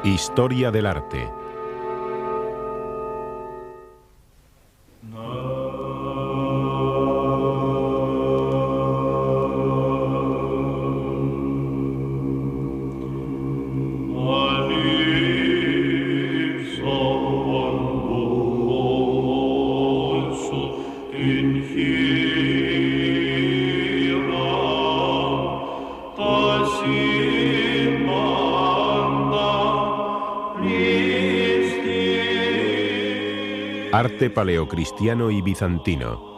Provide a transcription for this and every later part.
Historia del arte. Arte paleocristiano y bizantino.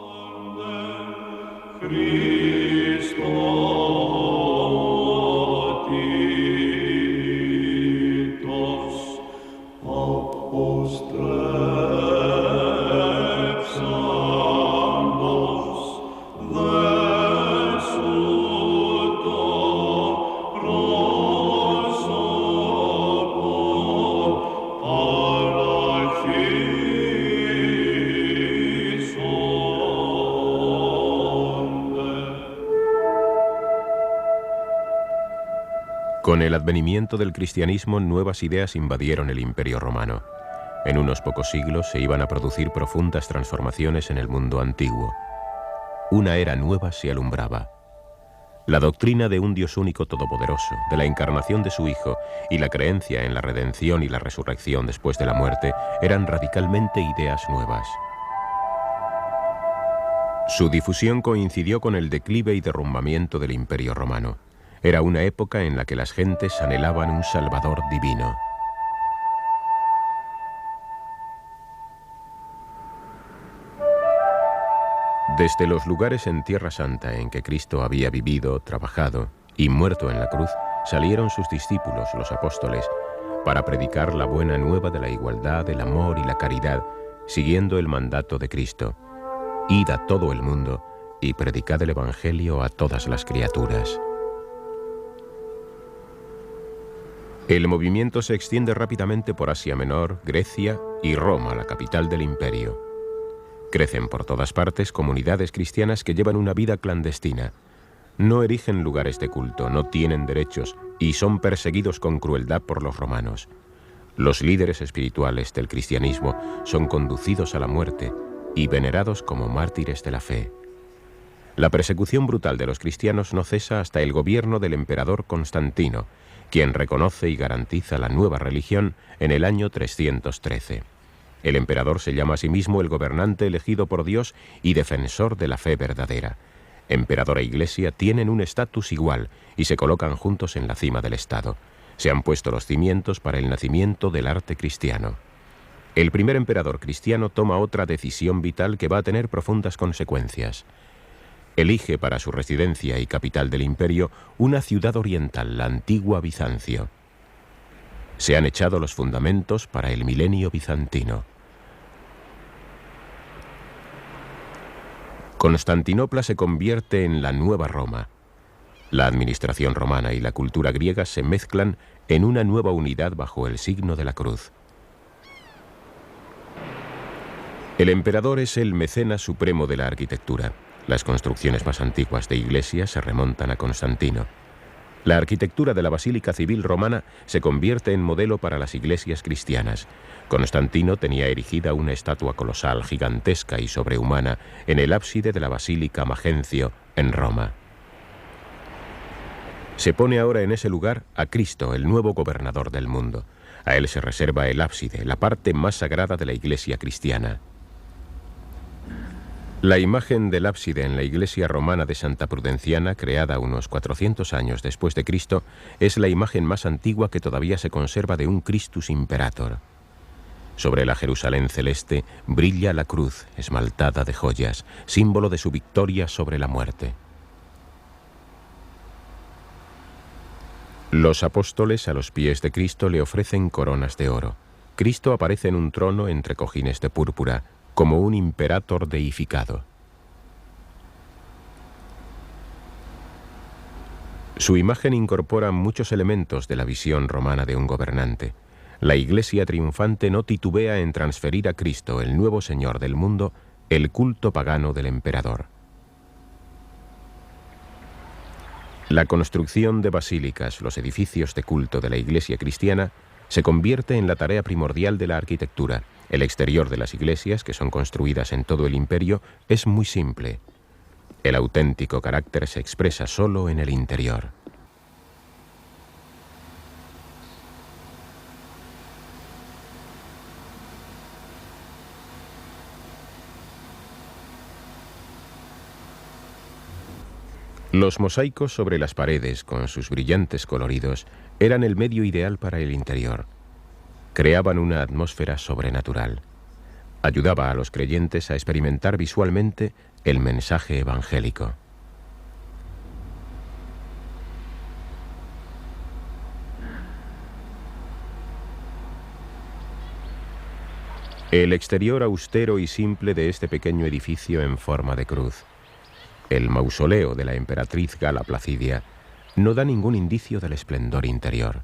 Con el advenimiento del cristianismo, nuevas ideas invadieron el Imperio Romano. En unos pocos siglos se iban a producir profundas transformaciones en el mundo antiguo. Una era nueva se alumbraba. La doctrina de un Dios único todopoderoso, de la encarnación de su Hijo y la creencia en la redención y la resurrección después de la muerte eran radicalmente ideas nuevas. Su difusión coincidió con el declive y derrumbamiento del Imperio Romano. Era una época en la que las gentes anhelaban un Salvador divino. Desde los lugares en Tierra Santa en que Cristo había vivido, trabajado y muerto en la cruz, salieron sus discípulos, los apóstoles, para predicar la buena nueva de la igualdad, el amor y la caridad, siguiendo el mandato de Cristo. Id a todo el mundo y predicad el Evangelio a todas las criaturas. El movimiento se extiende rápidamente por Asia Menor, Grecia y Roma, la capital del imperio. Crecen por todas partes comunidades cristianas que llevan una vida clandestina. No erigen lugares de culto, no tienen derechos y son perseguidos con crueldad por los romanos. Los líderes espirituales del cristianismo son conducidos a la muerte y venerados como mártires de la fe. La persecución brutal de los cristianos no cesa hasta el gobierno del emperador Constantino, quien reconoce y garantiza la nueva religión en el año 313. El emperador se llama a sí mismo el gobernante elegido por Dios y defensor de la fe verdadera. Emperador e iglesia tienen un estatus igual y se colocan juntos en la cima del Estado. Se han puesto los cimientos para el nacimiento del arte cristiano. El primer emperador cristiano toma otra decisión vital que va a tener profundas consecuencias. Elige para su residencia y capital del imperio una ciudad oriental, la antigua Bizancio. Se han echado los fundamentos para el milenio bizantino. Constantinopla se convierte en la nueva Roma. La administración romana y la cultura griega se mezclan en una nueva unidad bajo el signo de la cruz. El emperador es el mecenas supremo de la arquitectura. Las construcciones más antiguas de iglesias se remontan a Constantino. La arquitectura de la Basílica Civil romana se convierte en modelo para las iglesias cristianas. Constantino tenía erigida una estatua colosal, gigantesca y sobrehumana en el ábside de la Basílica Magencio, en Roma. Se pone ahora en ese lugar a Cristo, el nuevo gobernador del mundo. A él se reserva el ábside, la parte más sagrada de la iglesia cristiana. La imagen del ábside en la iglesia romana de Santa Prudenciana, creada unos 400 años después de Cristo, es la imagen más antigua que todavía se conserva de un Christus Imperator. Sobre la Jerusalén celeste brilla la cruz esmaltada de joyas, símbolo de su victoria sobre la muerte. Los apóstoles a los pies de Cristo le ofrecen coronas de oro. Cristo aparece en un trono entre cojines de púrpura, como un imperator deificado. Su imagen incorpora muchos elementos de la visión romana de un gobernante. La iglesia triunfante no titubea en transferir a Cristo, el nuevo Señor del mundo, el culto pagano del emperador. La construcción de basílicas, los edificios de culto de la iglesia cristiana, se convierte en la tarea primordial de la arquitectura. El exterior de las iglesias, que son construidas en todo el imperio, es muy simple. El auténtico carácter se expresa solo en el interior. Los mosaicos sobre las paredes, con sus brillantes coloridos, eran el medio ideal para el interior. Creaban una atmósfera sobrenatural. Ayudaba a los creyentes a experimentar visualmente el mensaje evangélico. El exterior austero y simple de este pequeño edificio en forma de cruz, el mausoleo de la emperatriz Gala Placidia, no da ningún indicio del esplendor interior.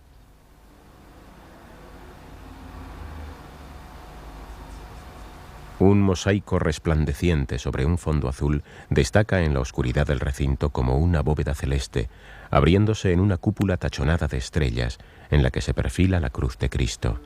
Un mosaico resplandeciente sobre un fondo azul destaca en la oscuridad del recinto como una bóveda celeste, abriéndose en una cúpula tachonada de estrellas en la que se perfila la cruz de Cristo.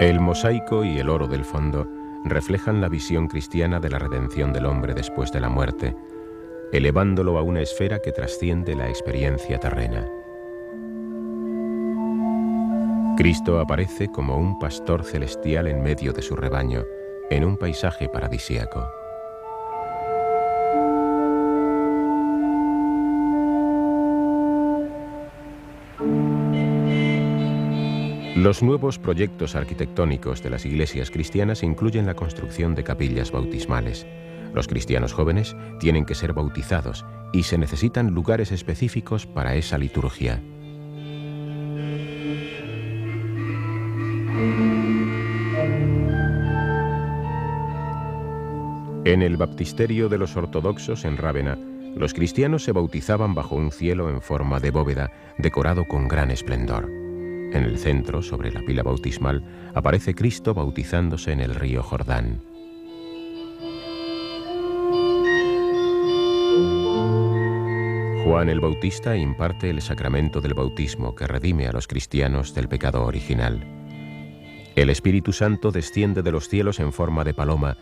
El mosaico y el oro del fondo reflejan la visión cristiana de la redención del hombre después de la muerte, elevándolo a una esfera que trasciende la experiencia terrena. Cristo aparece como un pastor celestial en medio de su rebaño, en un paisaje paradisíaco. Los nuevos proyectos arquitectónicos de las iglesias cristianas incluyen la construcción de capillas bautismales. Los cristianos jóvenes tienen que ser bautizados y se necesitan lugares específicos para esa liturgia. En el baptisterio de los ortodoxos en Rávena, los cristianos se bautizaban bajo un cielo en forma de bóveda, decorado con gran esplendor. En el centro, sobre la pila bautismal, aparece Cristo bautizándose en el río Jordán. Juan el Bautista imparte el sacramento del bautismo que redime a los cristianos del pecado original. El Espíritu Santo desciende de los cielos en forma de paloma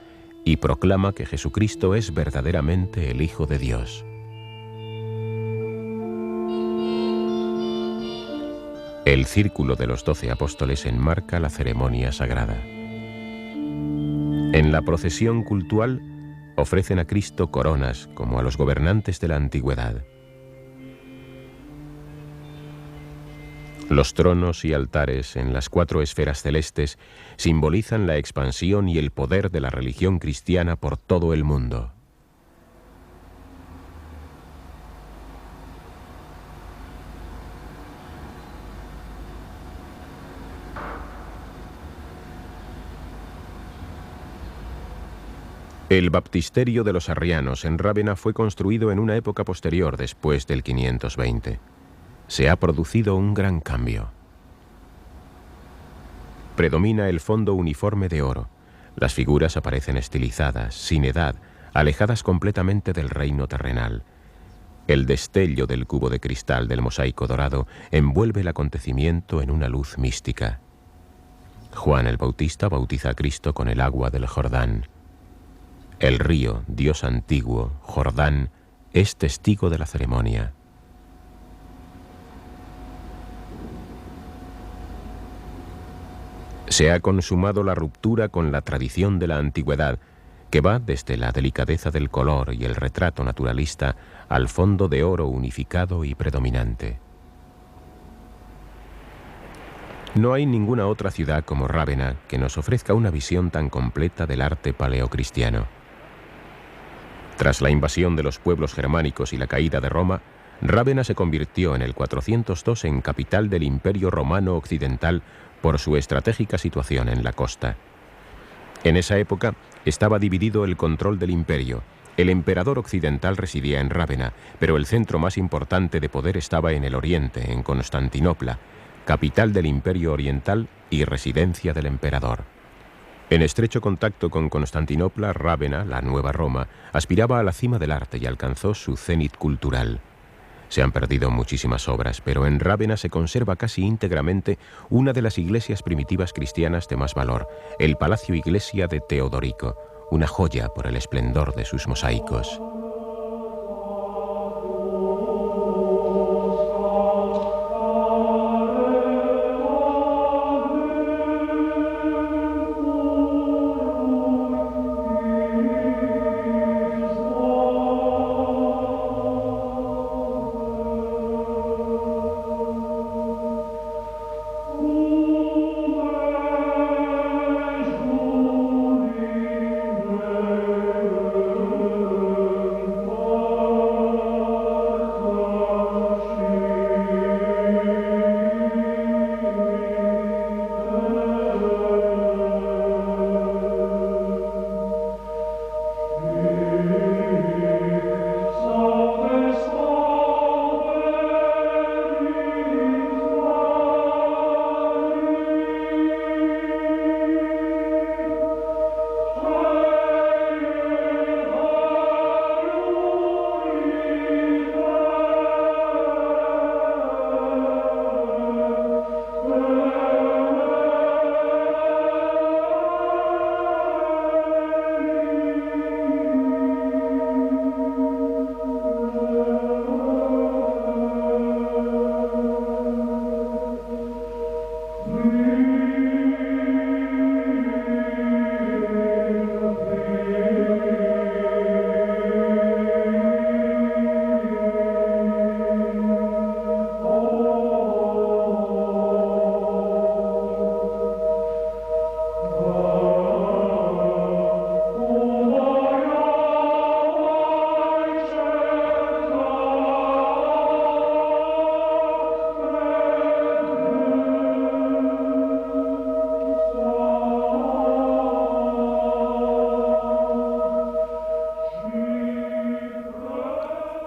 y proclama que Jesucristo es verdaderamente el Hijo de Dios. El círculo de los 12 apóstoles enmarca la ceremonia sagrada. En la procesión cultual ofrecen a Cristo coronas como a los gobernantes de la antigüedad. Los tronos y altares en las 4 esferas celestes simbolizan la expansión y el poder de la religión cristiana por todo el mundo. El baptisterio de los arrianos en Rávena fue construido en una época posterior, después del 520. Se ha producido un gran cambio. Predomina el fondo uniforme de oro. Las figuras aparecen estilizadas, sin edad, alejadas completamente del reino terrenal. El destello del cubo de cristal del mosaico dorado envuelve el acontecimiento en una luz mística. Juan el Bautista bautiza a Cristo con el agua del Jordán. El río, Dios antiguo, Jordán, es testigo de la ceremonia. Se ha consumado la ruptura con la tradición de la antigüedad, que va desde la delicadeza del color y el retrato naturalista al fondo de oro unificado y predominante. No hay ninguna otra ciudad como Rávena que nos ofrezca una visión tan completa del arte paleocristiano. Tras la invasión de los pueblos germánicos y la caída de Roma, Rávena se convirtió en el 402 en capital del Imperio Romano Occidental por su estratégica situación en la costa. En esa época estaba dividido el control del imperio. El emperador occidental residía en Rávena, pero el centro más importante de poder estaba en el oriente, en Constantinopla, capital del Imperio Oriental y residencia del emperador. En estrecho contacto con Constantinopla, Rávena, la nueva Roma, aspiraba a la cima del arte y alcanzó su cenit cultural. Se han perdido muchísimas obras, pero en Rávena se conserva casi íntegramente una de las iglesias primitivas cristianas de más valor, el Palacio Iglesia de Teodorico, una joya por el esplendor de sus mosaicos.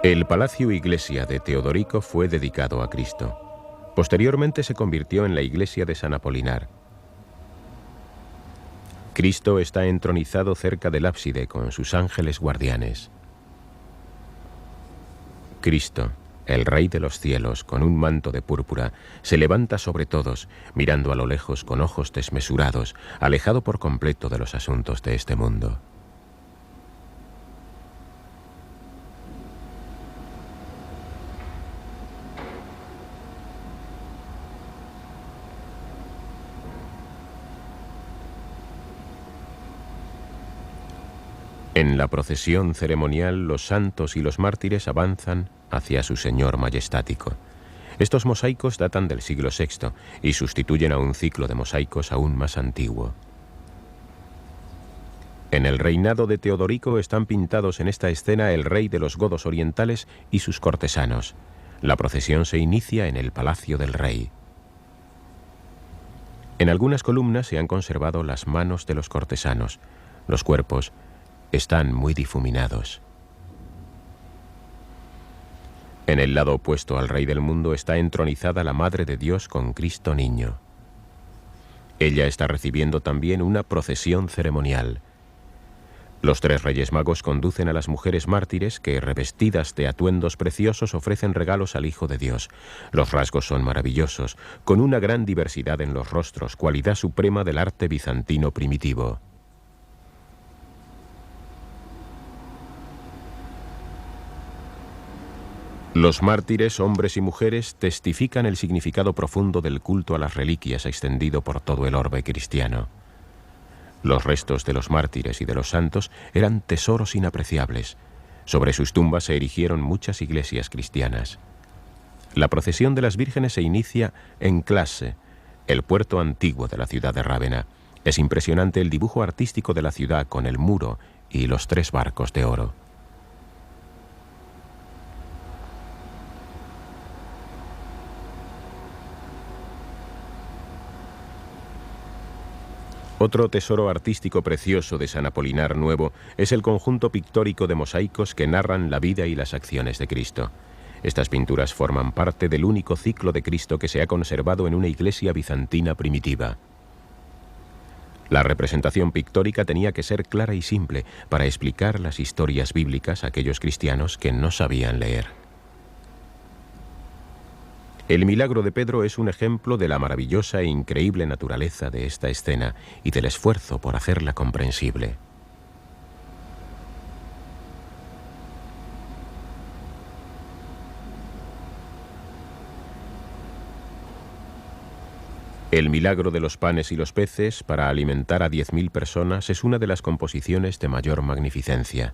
El Palacio Iglesia de Teodorico fue dedicado a Cristo. Posteriormente se convirtió en la iglesia de San Apolinar. Cristo está entronizado cerca del ábside con sus ángeles guardianes. Cristo, el Rey de los cielos, con un manto de púrpura, se levanta sobre todos, mirando a lo lejos con ojos desmesurados, alejado por completo de los asuntos de este mundo. En la procesión ceremonial, los santos y los mártires avanzan hacia su Señor majestático. Estos mosaicos datan del siglo VI y sustituyen a un ciclo de mosaicos aún más antiguo. En el reinado de Teodorico están pintados en esta escena el rey de los godos orientales y sus cortesanos. La procesión se inicia en el palacio del rey. En algunas columnas se han conservado las manos de los cortesanos. Los cuerpos están muy difuminados. En el lado opuesto al Rey del mundo está entronizada la Madre de Dios con Cristo Niño. Ella está recibiendo también una procesión ceremonial. Los tres Reyes Magos conducen a las mujeres mártires que, revestidas de atuendos preciosos, ofrecen regalos al Hijo de Dios. Los rasgos son maravillosos, con una gran diversidad en los rostros, cualidad suprema del arte bizantino primitivo. Los mártires, hombres y mujeres, testifican el significado profundo del culto a las reliquias extendido por todo el orbe cristiano. Los restos de los mártires y de los santos eran tesoros inapreciables. Sobre sus tumbas se erigieron muchas iglesias cristianas. La procesión de las vírgenes se inicia en Classe, el puerto antiguo de la ciudad de Rávena. Es impresionante el dibujo artístico de la ciudad con el muro y los 3 barcos de oro. Otro tesoro artístico precioso de San Apolinar Nuevo es el conjunto pictórico de mosaicos que narran la vida y las acciones de Cristo. Estas pinturas forman parte del único ciclo de Cristo que se ha conservado en una iglesia bizantina primitiva. La representación pictórica tenía que ser clara y simple para explicar las historias bíblicas a aquellos cristianos que no sabían leer. El milagro de Pedro es un ejemplo de la maravillosa e increíble naturaleza de esta escena y del esfuerzo por hacerla comprensible. El milagro de los panes y los peces para alimentar a 10.000 personas es una de las composiciones de mayor magnificencia.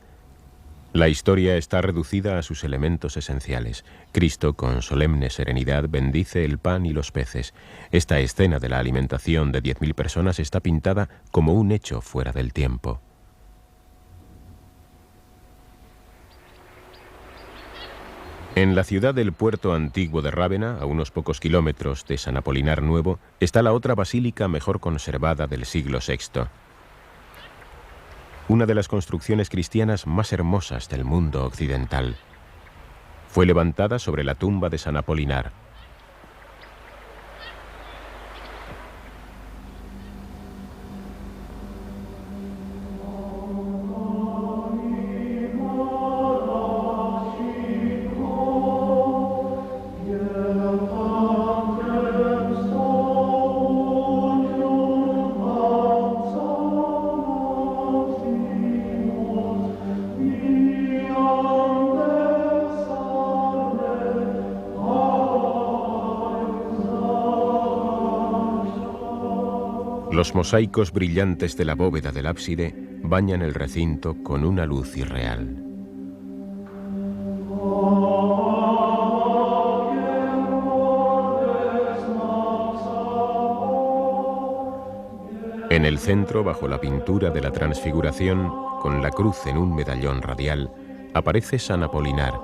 La historia está reducida a sus elementos esenciales. Cristo, con solemne serenidad, bendice el pan y los peces. Esta escena de la alimentación de 10.000 personas está pintada como un hecho fuera del tiempo. En la ciudad del puerto antiguo de Rávena, a unos pocos kilómetros de San Apolinar Nuevo, está la otra basílica mejor conservada del siglo VI. Una de las construcciones cristianas más hermosas del mundo occidental. Fue levantada sobre la tumba de San Apolinar. Los mosaicos brillantes de la bóveda del ábside bañan el recinto con una luz irreal. En el centro, bajo la pintura de la Transfiguración, con la cruz en un medallón radial, aparece San Apolinar,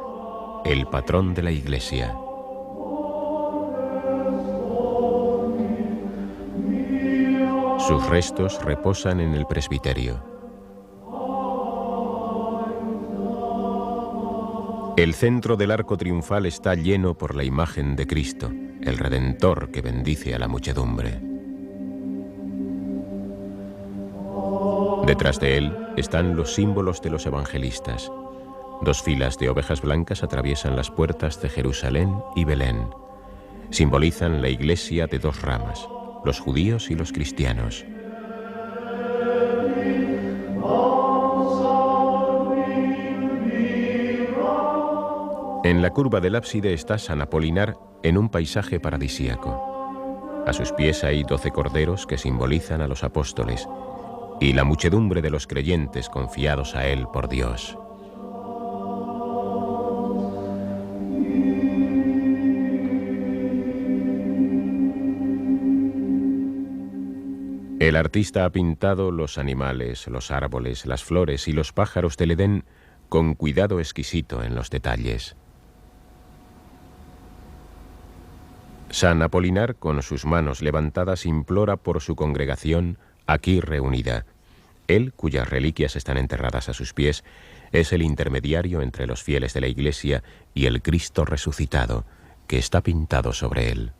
el patrón de la Iglesia. Sus restos reposan en el presbiterio. El centro del arco triunfal está lleno por la imagen de Cristo, el Redentor que bendice a la muchedumbre. Detrás de él están los símbolos de los evangelistas. 2 filas de ovejas blancas atraviesan las puertas de Jerusalén y Belén. Simbolizan la iglesia de 2 ramas, los judíos y los cristianos. En la curva del ábside está San Apolinar en un paisaje paradisíaco. A sus pies hay 12 corderos que simbolizan a los apóstoles y la muchedumbre de los creyentes confiados a él por Dios. El artista ha pintado los animales, los árboles, las flores y los pájaros del Edén con cuidado exquisito en los detalles. San Apolinar, con sus manos levantadas, implora por su congregación aquí reunida. Él, cuyas reliquias están enterradas a sus pies, es el intermediario entre los fieles de la Iglesia y el Cristo resucitado, que está pintado sobre él.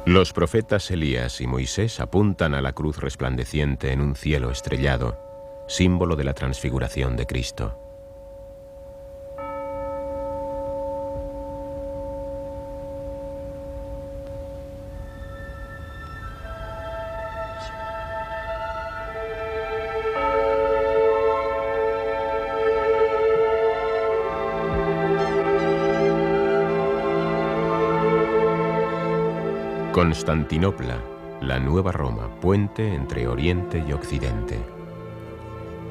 Los profetas Elías y Moisés apuntan a la cruz resplandeciente en un cielo estrellado, símbolo de la transfiguración de Cristo. Constantinopla, la nueva Roma, puente entre Oriente y Occidente.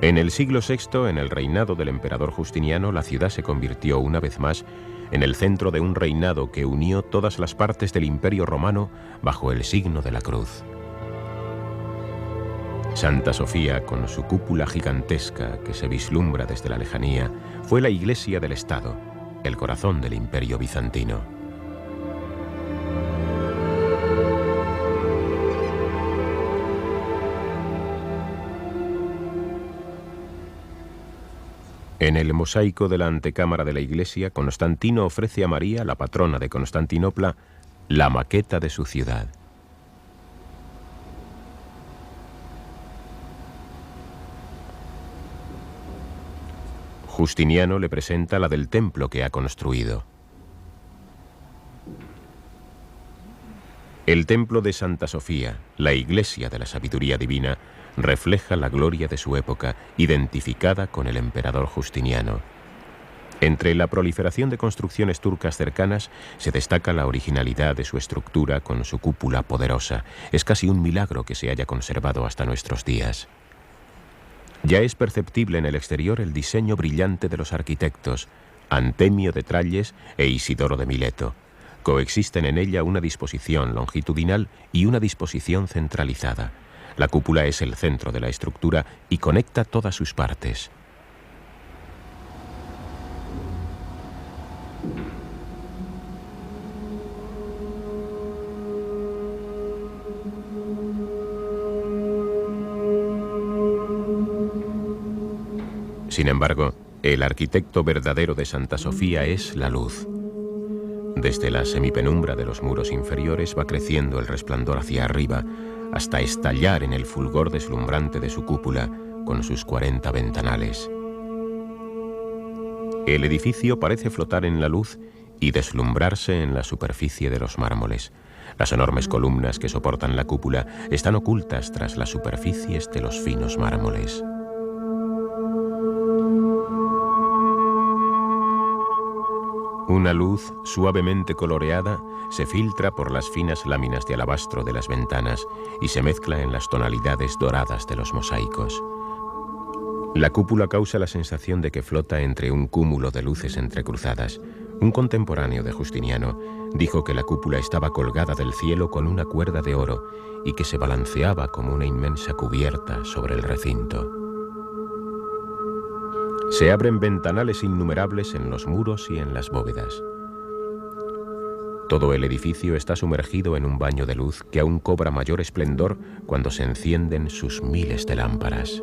En el siglo VI, en el reinado del emperador Justiniano, la ciudad se convirtió una vez más en el centro de un reinado que unió todas las partes del Imperio Romano bajo el signo de la cruz. Santa Sofía, con su cúpula gigantesca que se vislumbra desde la lejanía, fue la iglesia del Estado, el corazón del Imperio bizantino. En el mosaico de la antecámara de la iglesia, Constantino ofrece a María, la patrona de Constantinopla, la maqueta de su ciudad. Justiniano le presenta la del templo que ha construido. El templo de Santa Sofía, la iglesia de la sabiduría divina, refleja la gloria de su época, identificada con el emperador Justiniano. Entre la proliferación de construcciones turcas cercanas se destaca la originalidad de su estructura con su cúpula poderosa. Es casi un milagro que se haya conservado hasta nuestros días. Ya es perceptible en el exterior el diseño brillante de los arquitectos, Antemio de Tralles e Isidoro de Mileto. Coexisten en ella una disposición longitudinal y una disposición centralizada. La cúpula es el centro de la estructura y conecta todas sus partes. Sin embargo, el arquitecto verdadero de Santa Sofía es la luz. Desde la semipenumbra de los muros inferiores va creciendo el resplandor hacia arriba, hasta estallar en el fulgor deslumbrante de su cúpula con sus 40 ventanales. El edificio parece flotar en la luz y deslumbrarse en la superficie de los mármoles. Las enormes columnas que soportan la cúpula están ocultas tras las superficies de los finos mármoles. Una luz suavemente coloreada se filtra por las finas láminas de alabastro de las ventanas y se mezcla en las tonalidades doradas de los mosaicos. La cúpula causa la sensación de que flota entre un cúmulo de luces entrecruzadas. Un contemporáneo de Justiniano dijo que la cúpula estaba colgada del cielo con una cuerda de oro y que se balanceaba como una inmensa cubierta sobre el recinto. Se abren ventanales innumerables en los muros y en las bóvedas. Todo el edificio está sumergido en un baño de luz que aún cobra mayor esplendor cuando se encienden sus miles de lámparas.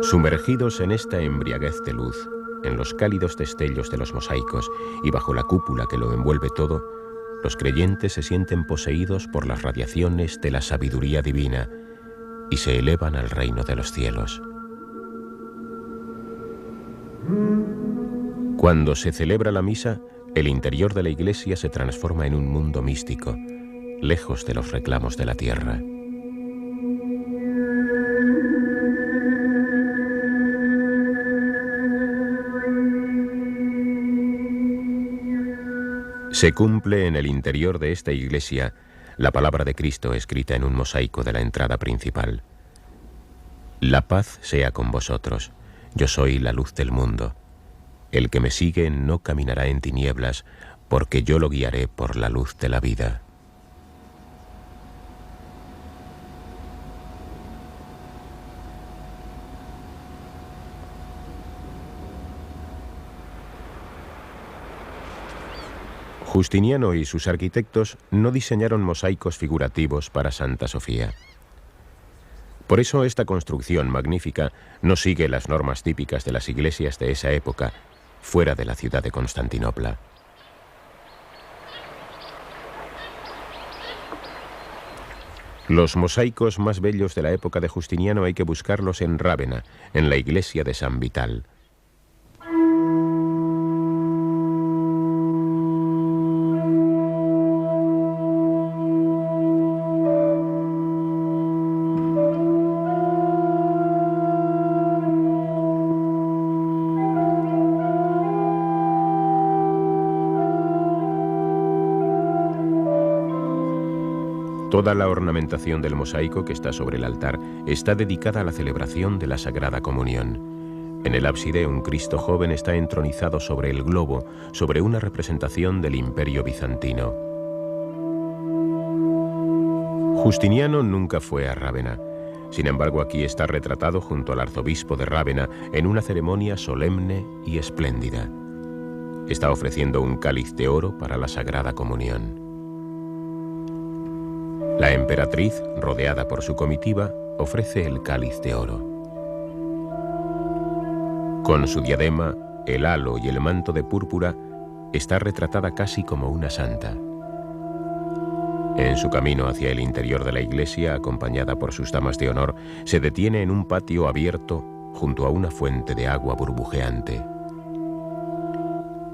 Sumergidos en esta embriaguez de luz, en los cálidos destellos de los mosaicos y bajo la cúpula que lo envuelve todo, los creyentes se sienten poseídos por las radiaciones de la sabiduría divina y se elevan al reino de los cielos. Cuando se celebra la misa, el interior de la iglesia se transforma en un mundo místico, lejos de los reclamos de la tierra. Se cumple en el interior de esta iglesia la palabra de Cristo escrita en un mosaico de la entrada principal. La paz sea con vosotros. Yo soy la luz del mundo. El que me sigue no caminará en tinieblas, porque yo lo guiaré por la luz de la vida. Justiniano y sus arquitectos no diseñaron mosaicos figurativos para Santa Sofía. Por eso esta construcción magnífica no sigue las normas típicas de las iglesias de esa época, fuera de la ciudad de Constantinopla. Los mosaicos más bellos de la época de Justiniano hay que buscarlos en Rávena, en la iglesia de San Vital. Toda la ornamentación del mosaico que está sobre el altar está dedicada a la celebración de la Sagrada Comunión. En el ábside, un Cristo joven está entronizado sobre el globo, sobre una representación del Imperio bizantino. Justiniano nunca fue a Rávena. Sin embargo, aquí está retratado junto al arzobispo de Rávena en una ceremonia solemne y espléndida. Está ofreciendo un cáliz de oro para la Sagrada Comunión. La emperatriz, rodeada por su comitiva, ofrece el cáliz de oro. Con su diadema, el halo y el manto de púrpura, está retratada casi como una santa. En su camino hacia el interior de la iglesia, acompañada por sus damas de honor, se detiene en un patio abierto junto a una fuente de agua burbujeante.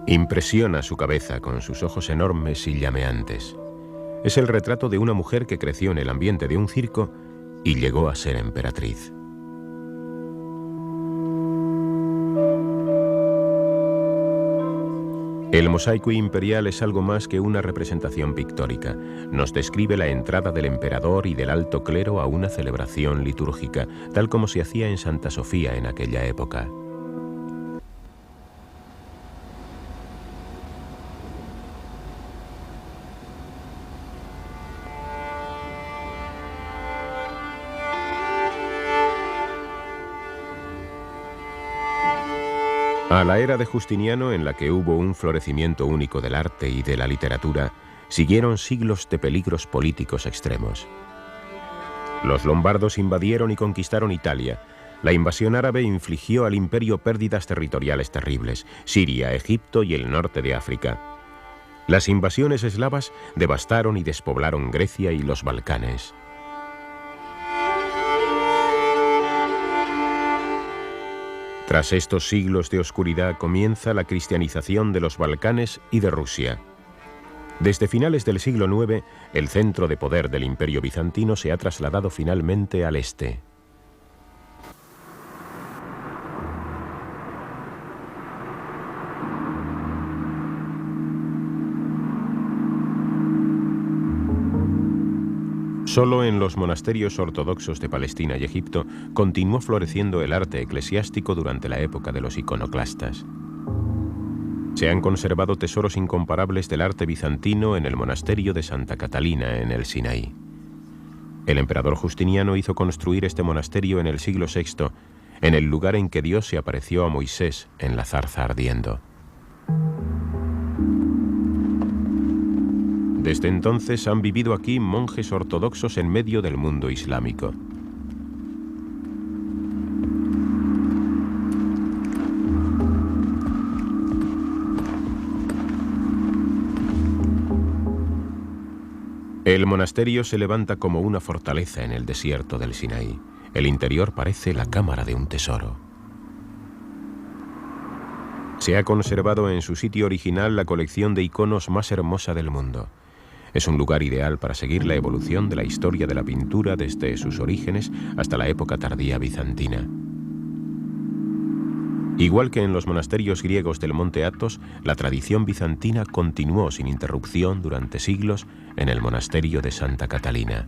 Impresiona su cabeza con sus ojos enormes y llameantes. Es el retrato de una mujer que creció en el ambiente de un circo y llegó a ser emperatriz. El mosaico imperial es algo más que una representación pictórica. Nos describe la entrada del emperador y del alto clero a una celebración litúrgica, tal como se hacía en Santa Sofía en aquella época. A la era de Justiniano, en la que hubo un florecimiento único del arte y de la literatura, siguieron siglos de peligros políticos extremos. Los lombardos invadieron y conquistaron Italia. La invasión árabe infligió al imperio pérdidas territoriales terribles, Siria, Egipto y el norte de África. Las invasiones eslavas devastaron y despoblaron Grecia y los Balcanes. Tras estos siglos de oscuridad comienza la cristianización de los Balcanes y de Rusia. Desde finales del siglo IX, el centro de poder del Imperio bizantino se ha trasladado finalmente al este. Solo en los monasterios ortodoxos de Palestina y Egipto continuó floreciendo el arte eclesiástico durante la época de los iconoclastas. Se han conservado tesoros incomparables del arte bizantino en el monasterio de Santa Catalina, en el Sinaí. El emperador Justiniano hizo construir este monasterio en el siglo VI, en el lugar en que Dios se apareció a Moisés en la zarza ardiendo. Desde entonces han vivido aquí monjes ortodoxos en medio del mundo islámico. El monasterio se levanta como una fortaleza en el desierto del Sinaí. El interior parece la cámara de un tesoro. Se ha conservado en su sitio original la colección de iconos más hermosa del mundo. Es un lugar ideal para seguir la evolución de la historia de la pintura desde sus orígenes hasta la época tardía bizantina. Igual que en los monasterios griegos del monte Athos, la tradición bizantina continuó sin interrupción durante siglos en el monasterio de Santa Catalina.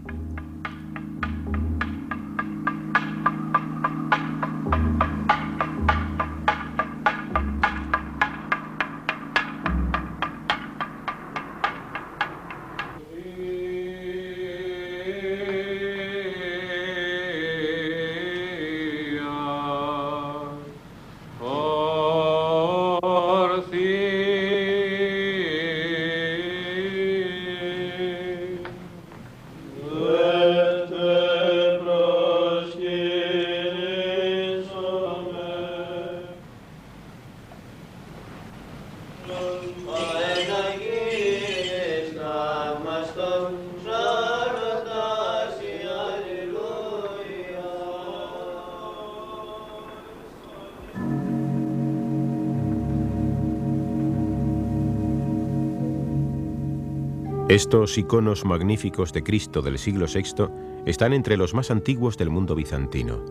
Estos iconos magníficos de Cristo del siglo VI están entre los más antiguos del mundo bizantino.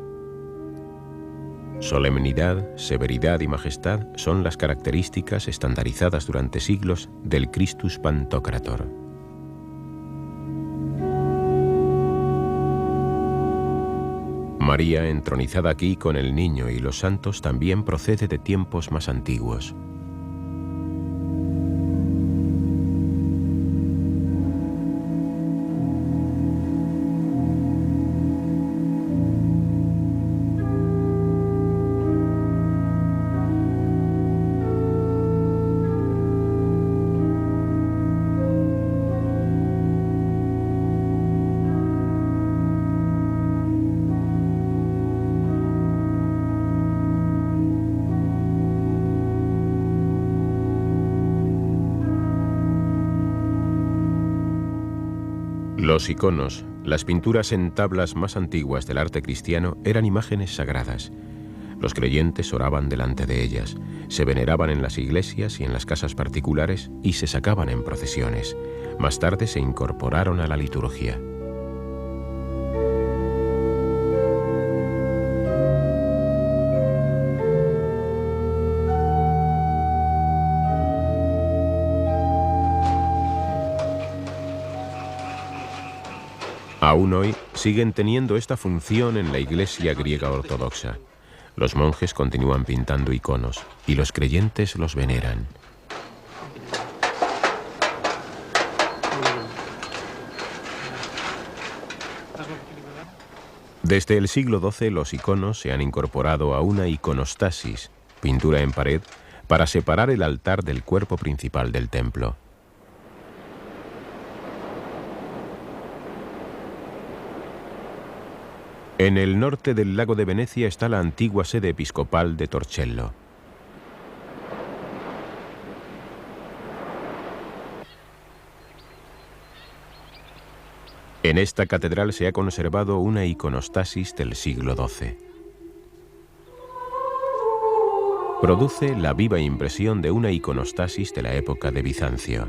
Solemnidad, severidad y majestad son las características estandarizadas durante siglos del Christus Pantocrator. María, entronizada aquí con el niño y los santos, también procede de tiempos más antiguos. Los iconos, las pinturas en tablas más antiguas del arte cristiano, eran imágenes sagradas. Los creyentes oraban delante de ellas, se veneraban en las iglesias y en las casas particulares y se sacaban en procesiones. Más tarde se incorporaron a la liturgia. Aún hoy siguen teniendo esta función en la Iglesia griega ortodoxa. Los monjes continúan pintando iconos y los creyentes los veneran. Desde el siglo XII los iconos se han incorporado a una iconostasis, pintura en pared, para separar el altar del cuerpo principal del templo. En el norte del lago de Venecia está la antigua sede episcopal de Torcello. En esta catedral se ha conservado una iconostasis del siglo XII. Produce la viva impresión de una iconostasis de la época de Bizancio.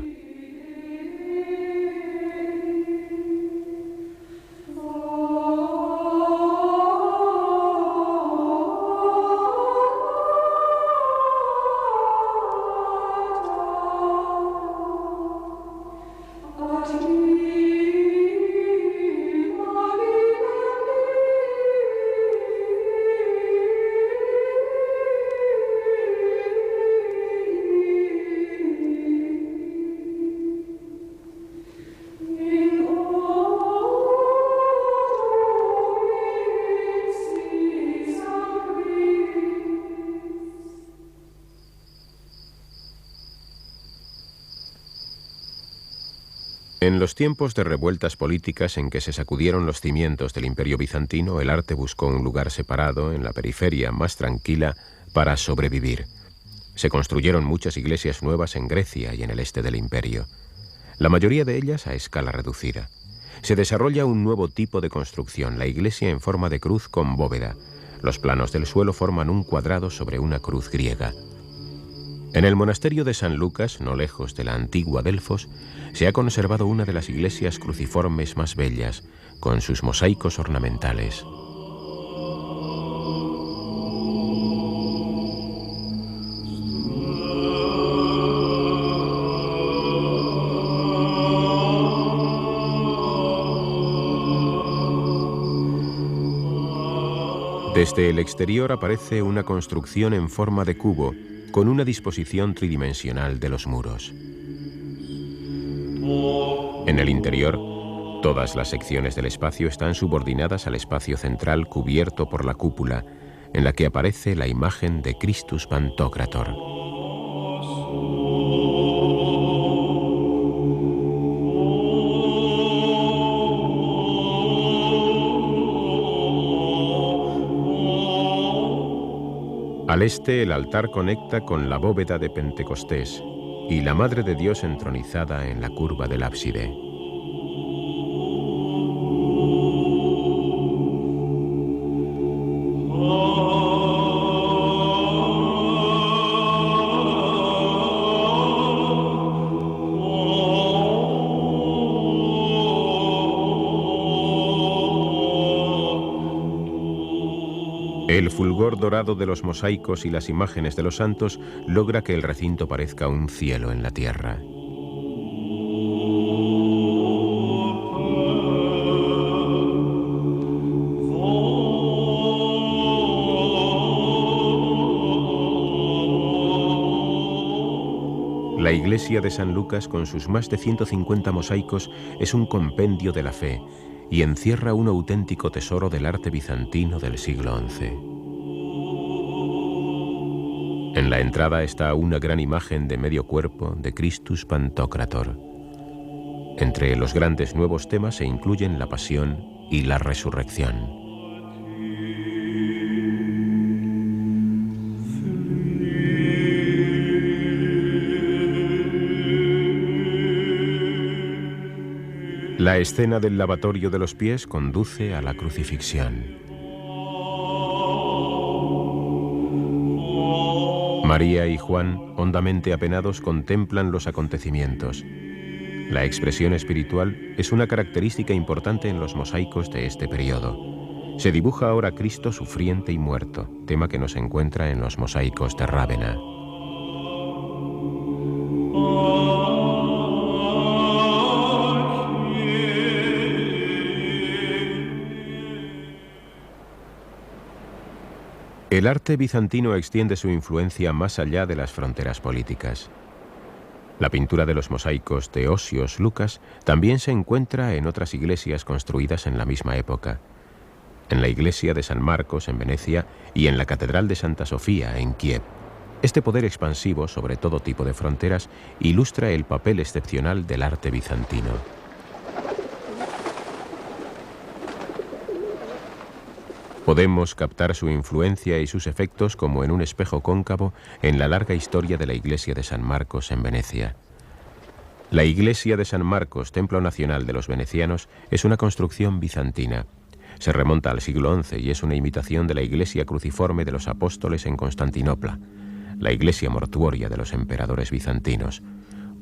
En los tiempos de revueltas políticas en que se sacudieron los cimientos del Imperio bizantino, el arte buscó un lugar separado, en la periferia más tranquila, para sobrevivir. Se construyeron muchas iglesias nuevas en Grecia y en el este del imperio, la mayoría de ellas a escala reducida. Se desarrolla un nuevo tipo de construcción, la iglesia en forma de cruz con bóveda. Los planos del suelo forman un cuadrado sobre una cruz griega. En el monasterio de San Lucas, no lejos de la antigua Delfos, se ha conservado una de las iglesias cruciformes más bellas, con sus mosaicos ornamentales. Desde el exterior aparece una construcción en forma de cubo, con una disposición tridimensional de los muros. En el interior, todas las secciones del espacio están subordinadas al espacio central cubierto por la cúpula, en la que aparece la imagen de Christus Pantocrator. Al este, el altar conecta con la bóveda de Pentecostés y la Madre de Dios entronizada en la curva del ábside. El fulgor dorado de los mosaicos y las imágenes de los santos logra que el recinto parezca un cielo en la tierra. La iglesia de San Lucas, con sus más de 150 mosaicos, es un compendio de la fe y encierra un auténtico tesoro del arte bizantino del siglo XI. En la entrada está una gran imagen de medio cuerpo de Christus Pantocrator. Entre los grandes nuevos temas se incluyen la pasión y la resurrección. La escena del lavatorio de los pies conduce a la crucifixión. María y Juan, hondamente apenados, contemplan los acontecimientos. La expresión espiritual es una característica importante en los mosaicos de este periodo. Se dibuja ahora Cristo sufriente y muerto, tema que no se encuentra en los mosaicos de Rávena. El arte bizantino extiende su influencia más allá de las fronteras políticas. La pintura de los mosaicos de Osios Lucas también se encuentra en otras iglesias construidas en la misma época. En la iglesia de San Marcos en Venecia y en la catedral de Santa Sofía en Kiev. Este poder expansivo sobre todo tipo de fronteras ilustra el papel excepcional del arte bizantino. Podemos captar su influencia y sus efectos como en un espejo cóncavo en la larga historia de la iglesia de San Marcos en Venecia. La iglesia de San Marcos, templo nacional de los venecianos, es una construcción bizantina. Se remonta al siglo XI y es una imitación de la iglesia cruciforme de los apóstoles en Constantinopla, la iglesia mortuoria de los emperadores bizantinos.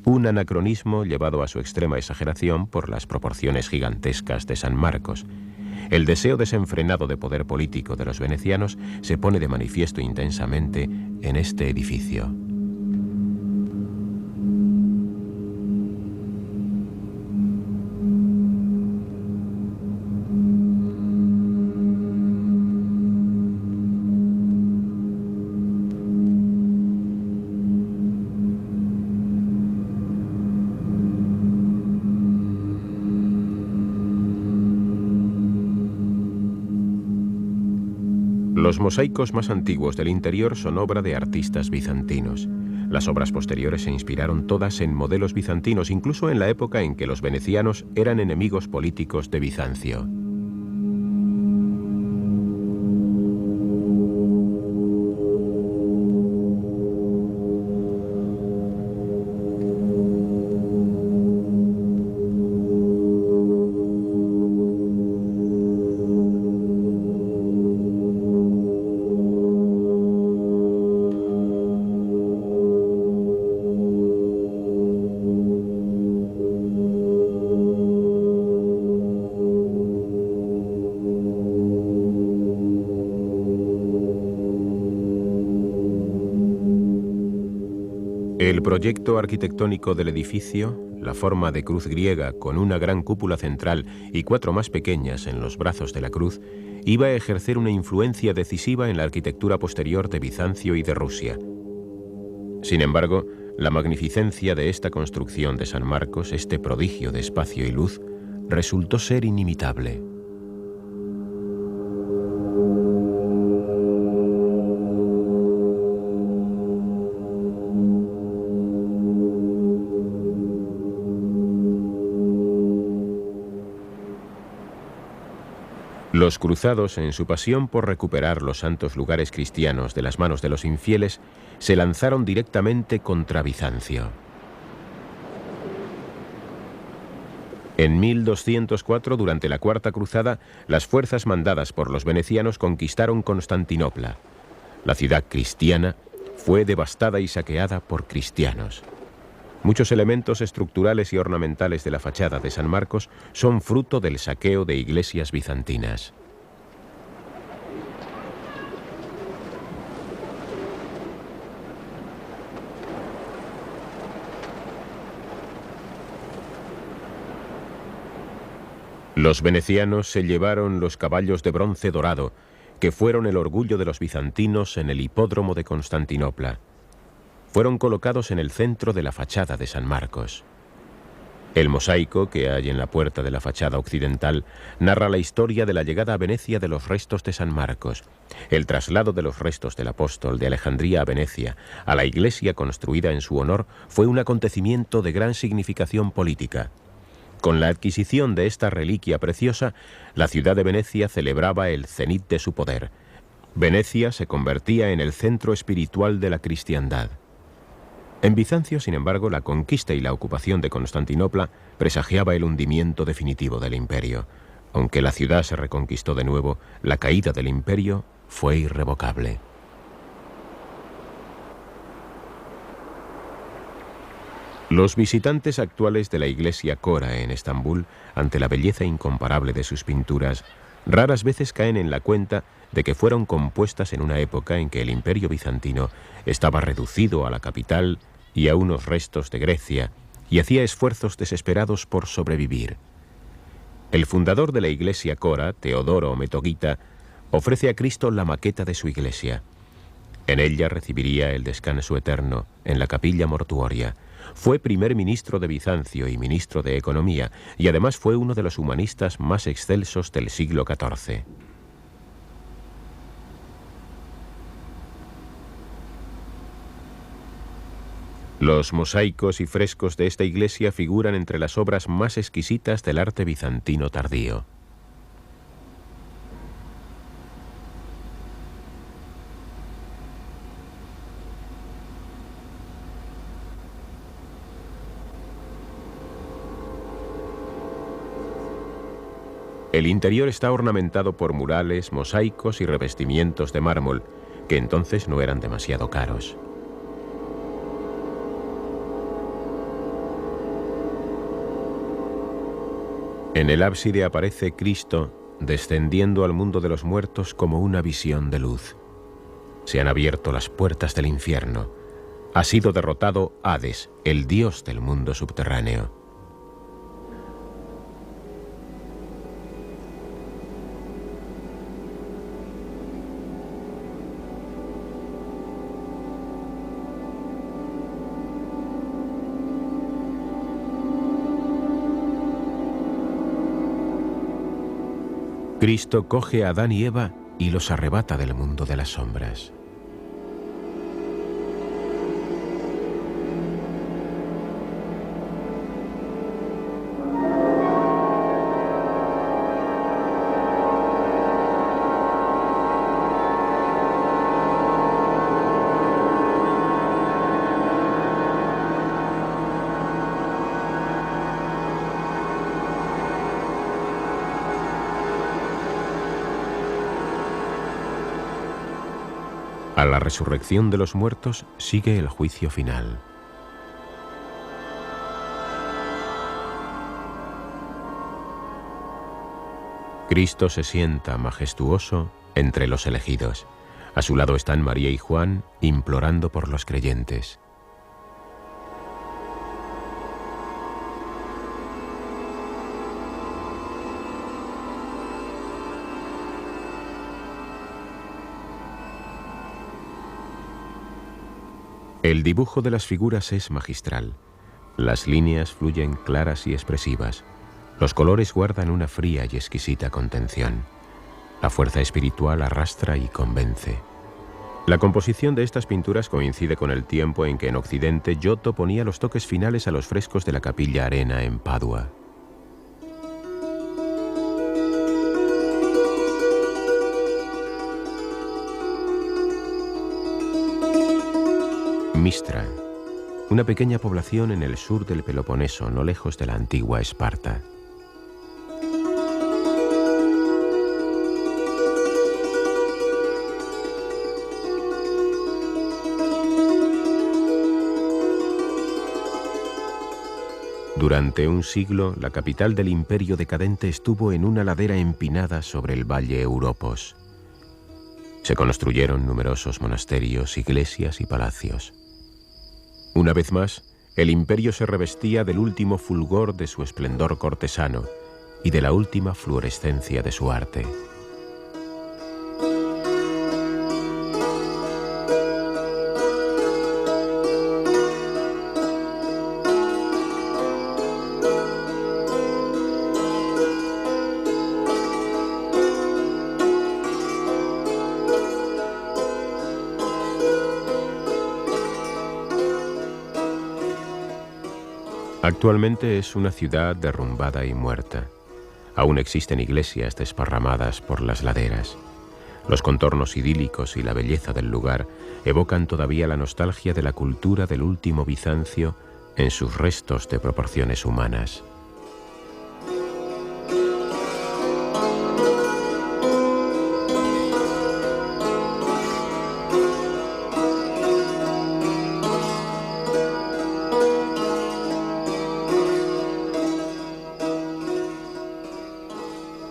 Un anacronismo llevado a su extrema exageración por las proporciones gigantescas de San Marcos. El deseo desenfrenado de poder político de los venecianos se pone de manifiesto intensamente en este edificio. Los mosaicos más antiguos del interior son obra de artistas bizantinos. Las obras posteriores se inspiraron todas en modelos bizantinos, incluso en la época en que los venecianos eran enemigos políticos de Bizancio. El proyecto arquitectónico del edificio, la forma de cruz griega con una gran cúpula central y 4 más pequeñas en los brazos de la cruz, iba a ejercer una influencia decisiva en la arquitectura posterior de Bizancio y de Rusia. Sin embargo, la magnificencia de esta construcción de San Marcos, este prodigio de espacio y luz, resultó ser inimitable. Los cruzados, en su pasión por recuperar los santos lugares cristianos de las manos de los infieles, se lanzaron directamente contra Bizancio. En 1204, durante la Cuarta Cruzada, las fuerzas mandadas por los venecianos conquistaron Constantinopla. La ciudad cristiana fue devastada y saqueada por cristianos. Muchos elementos estructurales y ornamentales de la fachada de San Marcos son fruto del saqueo de iglesias bizantinas. Los venecianos se llevaron los caballos de bronce dorado, que fueron el orgullo de los bizantinos en el hipódromo de Constantinopla. fueron colocados en el centro de la fachada de San Marcos. El mosaico que hay en la puerta de la fachada occidental narra la historia de la llegada a Venecia de los restos de San Marcos. El traslado de los restos del apóstol de Alejandría a Venecia, a la iglesia construida en su honor, fue un acontecimiento de gran significación política. Con la adquisición de esta reliquia preciosa, la ciudad de Venecia celebraba el cenit de su poder. Venecia se convertía en el centro espiritual de la cristiandad. En Bizancio, sin embargo, la conquista y la ocupación de Constantinopla presagiaba el hundimiento definitivo del imperio. Aunque la ciudad se reconquistó de nuevo, la caída del imperio fue irrevocable. Los visitantes actuales de la iglesia Cora en Estambul, ante la belleza incomparable de sus pinturas, raras veces caen en la cuenta de que fueron compuestas en una época en que el imperio bizantino estaba reducido a la capital y a unos restos de Grecia, y hacía esfuerzos desesperados por sobrevivir. El fundador de la iglesia Cora, Teodoro Metogita, ofrece a Cristo la maqueta de su iglesia. En ella recibiría el descanso eterno, en la capilla mortuoria. Fue primer ministro de Bizancio y ministro de Economía, y además fue uno de los humanistas más excelsos del siglo XIV. Los mosaicos y frescos de esta iglesia figuran entre las obras más exquisitas del arte bizantino tardío. El interior está ornamentado por murales, mosaicos y revestimientos de mármol, que entonces no eran demasiado caros. En el ábside aparece Cristo descendiendo al mundo de los muertos como una visión de luz. Se han abierto las puertas del infierno. Ha sido derrotado Hades, el dios del mundo subterráneo. Cristo coge a Adán y Eva y los arrebata del mundo de las sombras. A la resurrección de los muertos sigue el juicio final. Cristo se sienta majestuoso entre los elegidos. A su lado están María y Juan implorando por los creyentes. El dibujo de las figuras es magistral. Las líneas fluyen claras y expresivas. Los colores guardan una fría y exquisita contención. La fuerza espiritual arrastra y convence. La composición de estas pinturas coincide con el tiempo en que en Occidente Giotto ponía los toques finales a los frescos de la Capilla Arena en Padua. Mistra, una pequeña población en el sur del Peloponeso, no lejos de la antigua Esparta. Durante un siglo, la capital del imperio decadente estuvo en una ladera empinada sobre el valle Europos. Se construyeron numerosos monasterios, iglesias y palacios. Una vez más, el imperio se revestía del último fulgor de su esplendor cortesano y de la última fluorescencia de su arte. Actualmente es una ciudad derrumbada y muerta. Aún existen iglesias desparramadas por las laderas. Los contornos idílicos y la belleza del lugar evocan todavía la nostalgia de la cultura del último Bizancio en sus restos de proporciones humanas.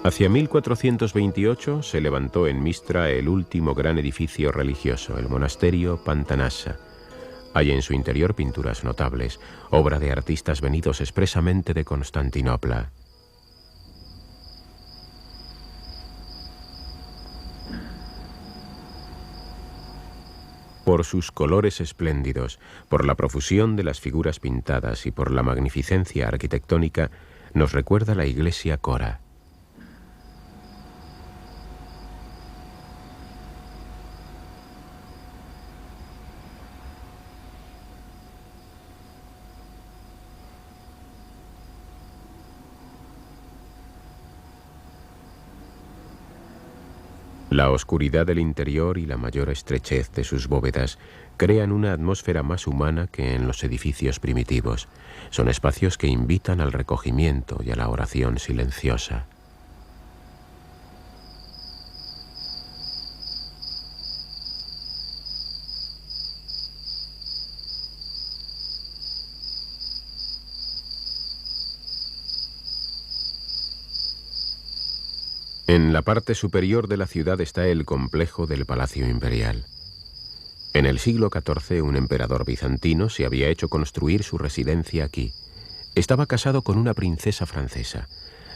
Hacia 1428 se levantó en Mistra el último gran edificio religioso, el monasterio Pantanassa. Hay en su interior pinturas notables, obra de artistas venidos expresamente de Constantinopla. Por sus colores espléndidos, por la profusión de las figuras pintadas y por la magnificencia arquitectónica, nos recuerda la iglesia Cora. La oscuridad del interior y la mayor estrechez de sus bóvedas crean una atmósfera más humana que en los edificios primitivos. Son espacios que invitan al recogimiento y a la oración silenciosa. En la parte superior de la ciudad está el complejo del Palacio Imperial. En el siglo XIV, un emperador bizantino se había hecho construir su residencia aquí. Estaba casado con una princesa francesa.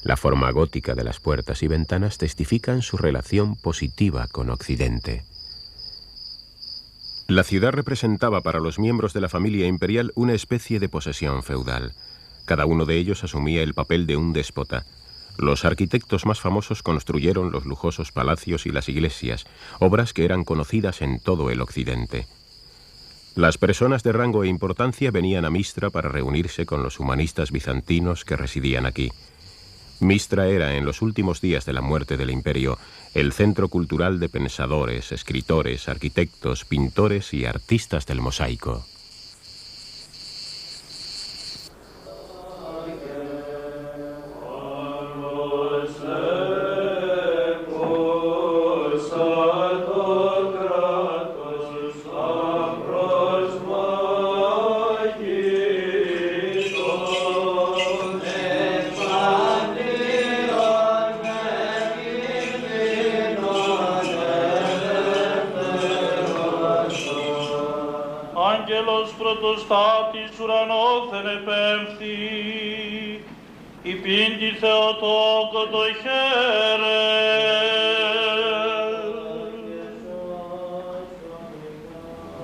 La forma gótica de las puertas y ventanas testifican su relación positiva con Occidente. La ciudad representaba para los miembros de la familia imperial una especie de posesión feudal. Cada uno de ellos asumía el papel de un déspota. Los arquitectos más famosos construyeron los lujosos palacios y las iglesias, obras que eran conocidas en todo el occidente. Las personas de rango e importancia venían a Mistra para reunirse con los humanistas bizantinos que residían aquí. Mistra era, en los últimos días de la muerte del imperio, el centro cultural de pensadores, escritores, arquitectos, pintores y artistas del mosaico. Άγγελος πρωτοστάτης ουρανόθεν επέμφθη, υπήντη Θεοτόκο το χαίρε.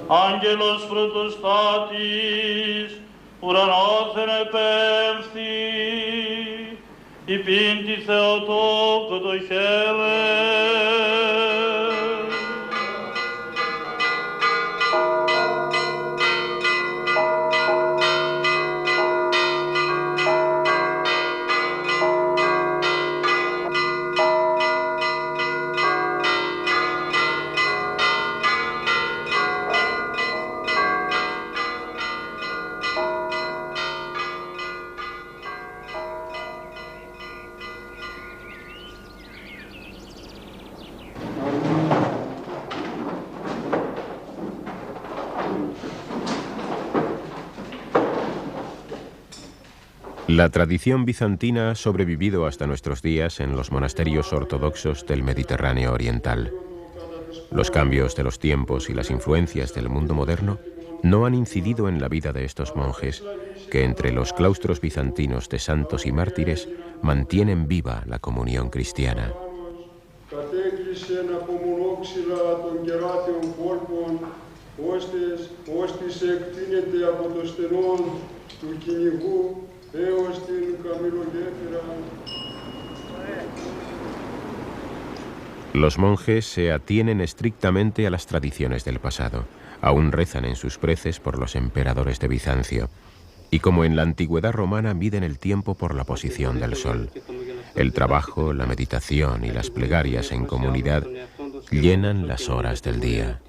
Άγγελος πρωτοστάτης ουρανόθεν επέμφθη, υπήντη Θεοτόκο το χαίρε. La tradición bizantina ha sobrevivido hasta nuestros días en los monasterios ortodoxos del Mediterráneo oriental. Los cambios de los tiempos y las influencias del mundo moderno no han incidido en la vida de estos monjes, que entre los claustros bizantinos de santos y mártires mantienen viva la comunión cristiana. Los monjes se atienen estrictamente a las tradiciones del pasado. Aún rezan en sus preces por los emperadores de Bizancio. y como en la antigüedad romana miden el tiempo por la posición del sol. El trabajo, la meditación y las plegarias en comunidad llenan las horas del día.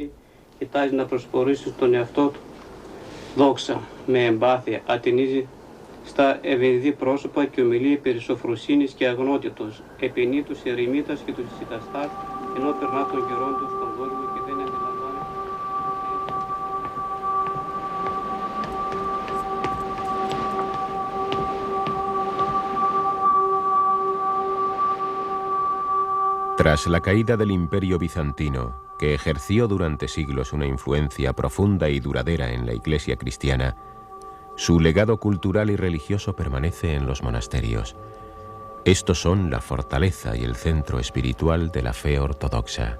Δόξα με εμπάθεια ατενίζει στα ευαισθή πρόσωπα και ομιλεί περί σοφροσύνης και αγνότητος, επενεί τους ερημίτας και τους σιταστάς, ενώ περνά τον καιρό του στον κόσμο και δεν αντιλαμβάνει. Tras la caída del Imperio bizantino, que ejerció durante siglos una influencia profunda y duradera en la Iglesia cristiana, su legado cultural y religioso permanece en los monasterios. Estos son la fortaleza y el centro espiritual de la fe ortodoxa.